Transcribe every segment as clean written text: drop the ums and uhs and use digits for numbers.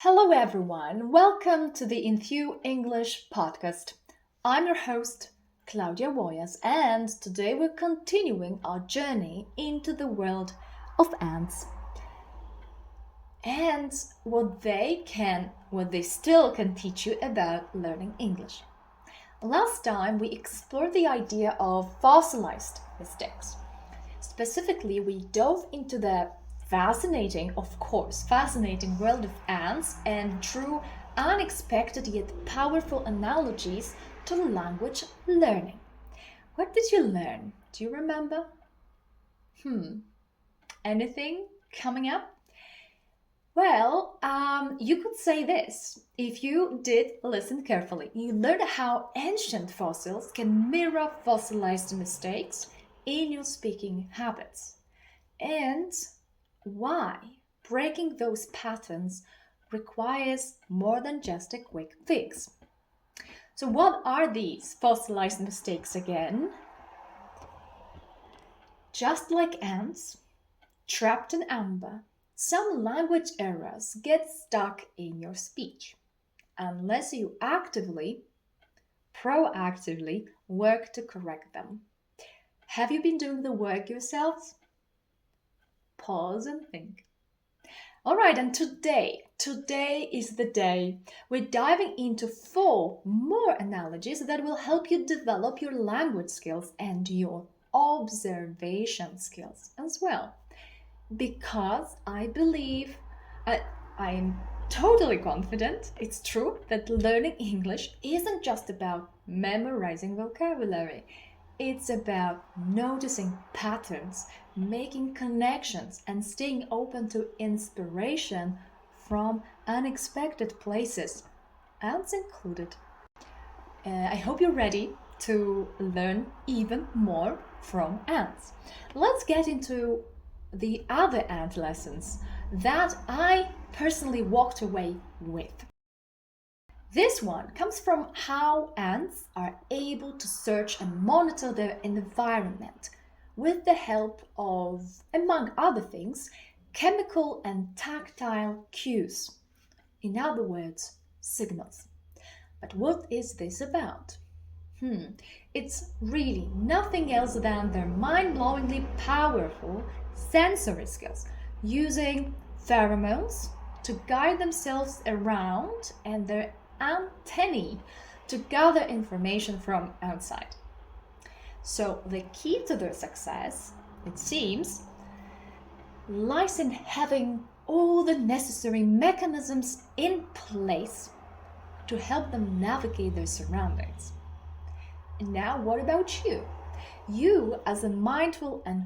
Hello, everyone. Welcome to the Enthu English Podcast. I'm your host, Klaudia Łojas, and today we're continuing our journey into the world of ants and what they still can teach you about learning English. Last time we explored the idea of fossilized mistakes. Specifically, we dove into the fascinating world of ants and drew unexpected yet powerful analogies to language learning. What did you learn? Do you remember? Anything coming up? Well, you could say this. If you did listen carefully, you learned how ancient fossils can mirror fossilized mistakes in your speaking habits. And why breaking those patterns requires more than just a quick fix. So what are these fossilized mistakes again? Just like ants, trapped in amber, some language errors get stuck in your speech unless you proactively work to correct them. Have you been doing the work yourselves? Pause and think. All right, and today is the day we're diving into 4 more analogies that will help you develop your language skills and your observation skills as well. Because I believe, I'm totally confident, it's true that learning English isn't just about memorizing vocabulary. It's about noticing patterns, making connections, and staying open to inspiration from unexpected places, ants included. I hope you're ready to learn even more from ants. Let's get into the other ant lessons that I personally walked away with. This one comes from how ants are able to search and monitor their environment with the help of, among other things, chemical and tactile cues. In other words, signals. But what is this about? It's really nothing else than their mind-blowingly powerful sensory skills, using pheromones to guide themselves around and their antennae to gather information from outside. So the key to their success, it seems, lies in having all the necessary mechanisms in place to help them navigate their surroundings. And now what about you? You, as a mindful and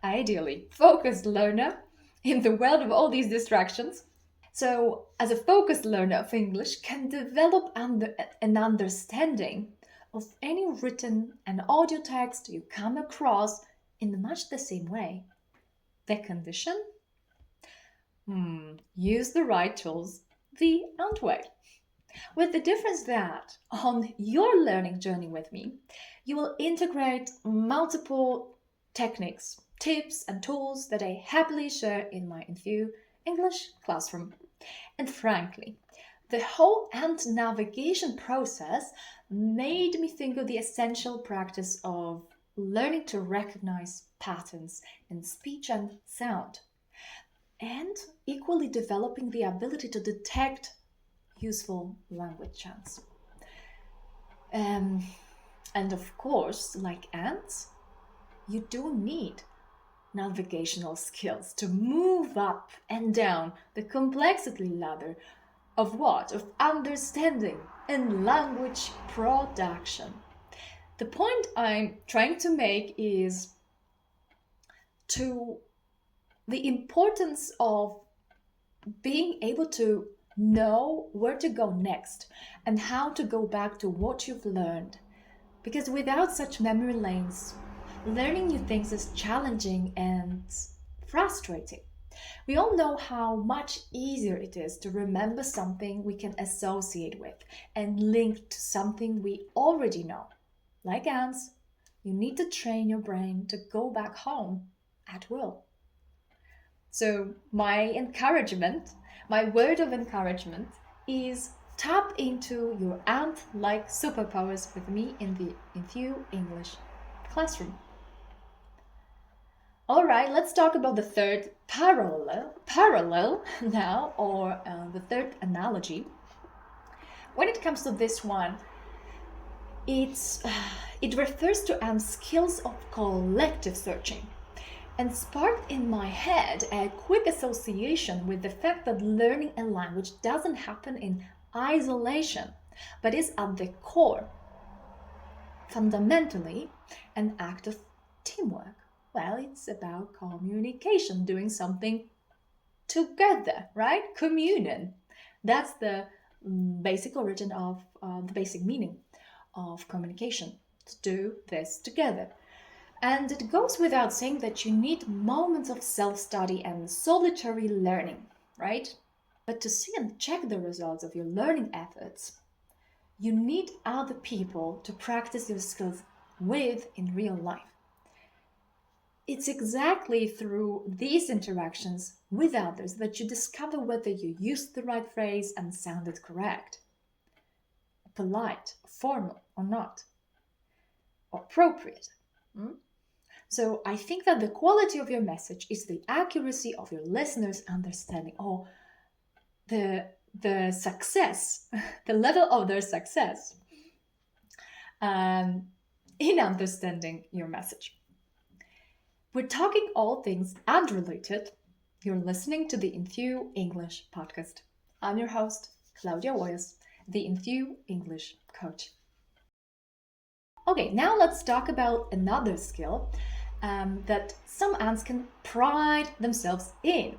ideally focused learner in the world of all these distractions, so, as a focused learner of English, can develop an understanding of any written and audio text you come across in much the same way. The condition? Use the right tools the ant way. With the difference that on your learning journey with me, you will integrate multiple techniques, tips, and tools that I happily share in my Enthu English classroom. And frankly, the whole ant navigation process made me think of the essential practice of learning to recognize patterns in speech and sound, and equally developing the ability to detect useful language chants. And of course, like ants, you do need navigational skills to move up and down the complexity ladder of what? Of understanding and language production. The point I'm trying to make is to the importance of being able to know where to go next and how to go back to what you've learned. Because without such memory lanes, learning new things is challenging and frustrating. We all know how much easier it is to remember something we can associate with and link to something we already know. Like ants, you need to train your brain to go back home at will. So my encouragement My word of encouragement is tap into your ant-like superpowers with me in the Enthu English classroom. All right, let's talk about the third parallel now, or the third analogy. When it comes to this one, it refers to skills of collective searching, and sparked in my head a quick association with the fact that learning a language doesn't happen in isolation, but is at the core, fundamentally, an act of teamwork. Well, it's about communication, doing something together, right? Communion. That's the basic origin of the basic meaning of communication, to do this together. And it goes without saying that you need moments of self-study and solitary learning, right? But to see and check the results of your learning efforts, you need other people to practice your skills with in real life. It's exactly through these interactions with others that you discover whether you used the right phrase and sounded correct, polite, formal or not, appropriate. So I think that the quality of your message is the accuracy of your listeners' understanding, or the success, the level of their success in understanding your message. We're talking all things unrelated. You're listening to the Enthu English Podcast. I'm your host, Klaudia Łojas, the Enthu English coach. Okay, now let's talk about another skill that some ants can pride themselves in.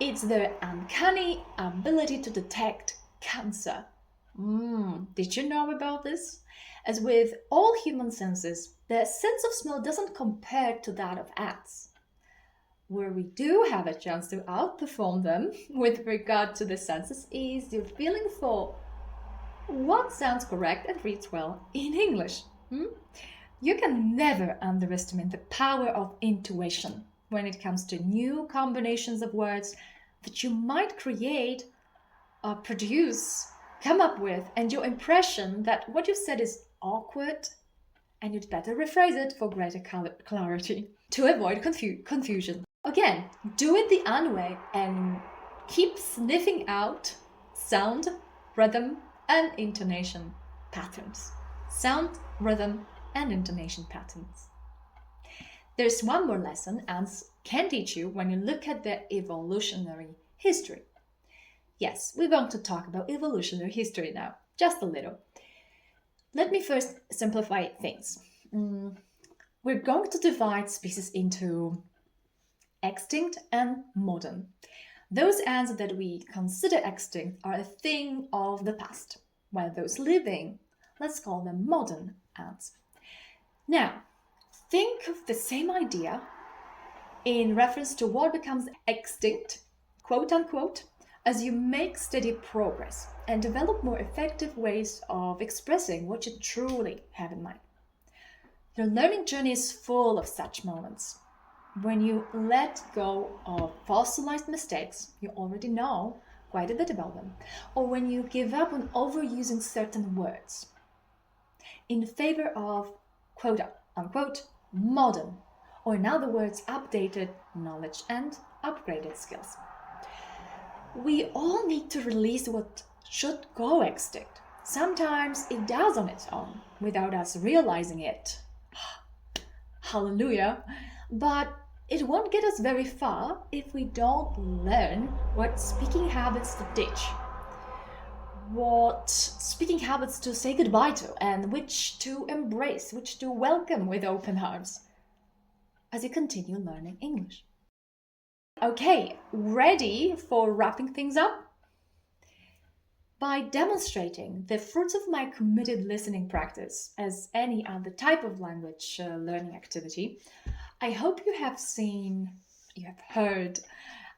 It's their uncanny ability to detect cancer. Did you know about this? As with all human senses, the sense of smell doesn't compare to that of ants. Where we do have a chance to outperform them with regard to the senses is your feeling for what sounds correct and reads well in English. You can never underestimate the power of intuition when it comes to new combinations of words that you might create, produce, come up with, and your impression that what you said is awkward, and you'd better rephrase it for greater clarity to avoid confusion. Again, do it the An way and keep sniffing out sound, rhythm, and intonation patterns. Sound, rhythm, and intonation patterns. There's one more lesson ants can teach you when you look at their evolutionary history. Yes, we're going to talk about evolutionary history now, just a little. Let me first simplify things. We're going to divide species into extinct and modern. Those ants that we consider extinct are a thing of the past, while those living, let's call them modern ants. Now, think of the same idea in reference to what becomes extinct, quote unquote, as you make steady progress and develop more effective ways of expressing what you truly have in mind. Your learning journey is full of such moments. When you let go of fossilized mistakes, you already know quite a bit about them, or when you give up on overusing certain words in favor of quote unquote modern, or in other words, updated knowledge and upgraded skills. We all need to release what should go extinct. Sometimes it does on its own, without us realizing it. Hallelujah. But it won't get us very far if we don't learn what speaking habits to ditch, what speaking habits to say goodbye to, and which to embrace, which to welcome with open arms as you continue learning English. Okay, ready for wrapping things up? By demonstrating the fruits of my committed listening practice as any other type of language learning activity, I hope you have heard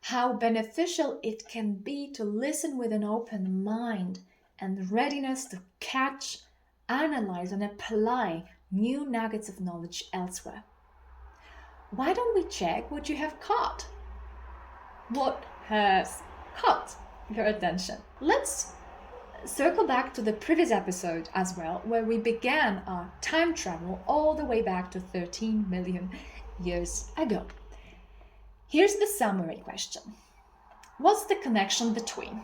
how beneficial it can be to listen with an open mind and readiness to catch, analyze, and apply new nuggets of knowledge elsewhere. Why don't we check what you have caught? What has caught your attention. Let's circle back to the previous episode as well, where we began our time travel all the way back to 13 million years ago. Here's the summary question. What's the connection between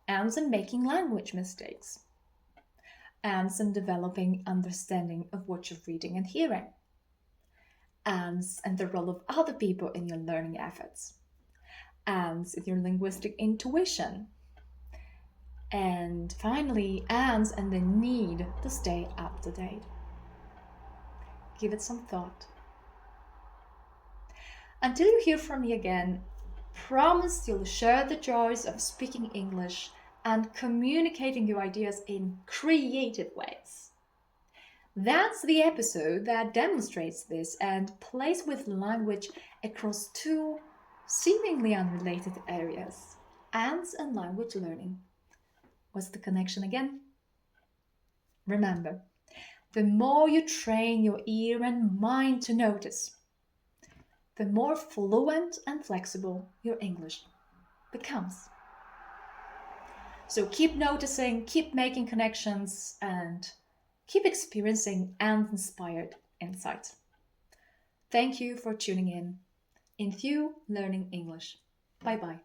ants and making language mistakes, ants and developing understanding of what you're reading and hearing, ants and the role of other people in your learning efforts, ants in your linguistic intuition, and finally, ants and the need to stay up to date? Give it some thought. Until you hear from me again, promise you'll share the joys of speaking English and communicating your ideas in creative ways. That's the episode that demonstrates this and plays with language across two seemingly unrelated areas, ants and language learning. What's the connection again? Remember, the more you train your ear and mind to notice, the more fluent and flexible your English becomes. So keep noticing, keep making connections, and keep experiencing ant-inspired insight. Thank you for tuning in. Enthu Learning English. Bye-bye.